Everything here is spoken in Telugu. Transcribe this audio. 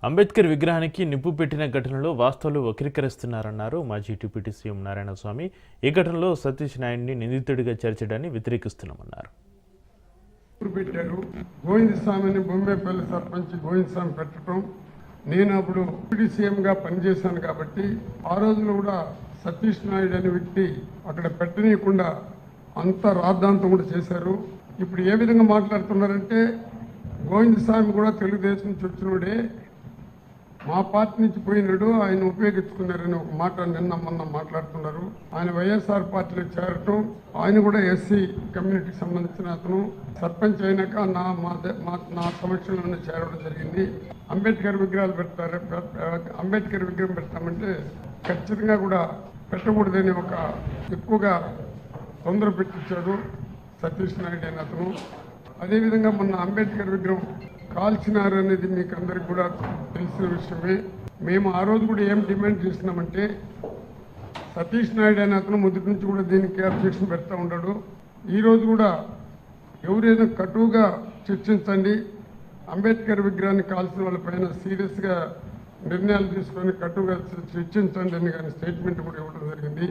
అంబేద్కర్ విగ్రహానికి నిప్పు పెట్టిన ఘటనలో వాస్తవాలు వక్రీకరిస్తున్నారన్నారు మాజీ డిప్యూటీ సీఎం నారాయణస్వామి. ఈ ఘటనలో సతీష్ నాయుడిని నిందితుడిగా చేర్చడాన్ని వ్యతిరేకిస్తున్నామన్నారు. గోవిందస్వామిని బొమ్మేపల్లి సర్పంచ్ గోవిందస్వామి పెట్టడం, నేను అప్పుడు డిప్యూటీ సీఎంగా పనిచేశాను కాబట్టి ఆ రోజులో కూడా సతీష్ నాయుడు అనే వ్యక్తి అక్కడ పెట్టనీయకుండా అంత రాద్ధాంతం కూడా చేశారు. ఇప్పుడు ఏ విధంగా మాట్లాడుతున్నారంటే గోవిందస్వామి కూడా తెలుగుదేశం నుంచి వచ్చినోడే, మా పార్టీ నుంచి పోయినాడు, ఆయన ఉపయోగించుకున్నారని ఒక మాట నిన్న మొన్న మాట్లాడుతున్నారు. ఆయన వైఎస్ఆర్ పార్టీలో చేరటం, ఆయన కూడా ఎస్సీ కమ్యూనిటీకి సంబంధించిన అతను సర్పంచ్ అయినాక నా సమక్షంలోనే చేరడం జరిగింది. అంబేద్కర్ విగ్రహాలు పెడతారు, అంబేద్కర్ విగ్రహం పెడతామంటే ఖచ్చితంగా కూడా పెట్టకూడదని ఒక ఎక్కువగా తొందర పెట్టించాడు సతీష్ నాయుడు అయిన అతను. అదేవిధంగా మొన్న అంబేద్కర్ విగ్రహం కాల్చినారు అనేది మీకు అందరికి కూడా తెలిసిన విషయమే. మేము ఆ రోజు కూడా ఏం డిమాండ్ చేసినామంటే సతీష్ నాయుడు అనే అతను మొదటి నుంచి కూడా దీనికి అబ్జెక్షన్ పెడతా ఉన్నాడు. ఈరోజు కూడా ఎవరైనా కటువుగా చర్చించండి, అంబేద్కర్ విగ్రహాన్ని కాల్చిన వాళ్ళపైన సీరియస్గా నిర్ణయాలు తీసుకొని కటువుగా చర్చించండి అని కానీ స్టేట్మెంట్ కూడా ఇవ్వడం జరిగింది.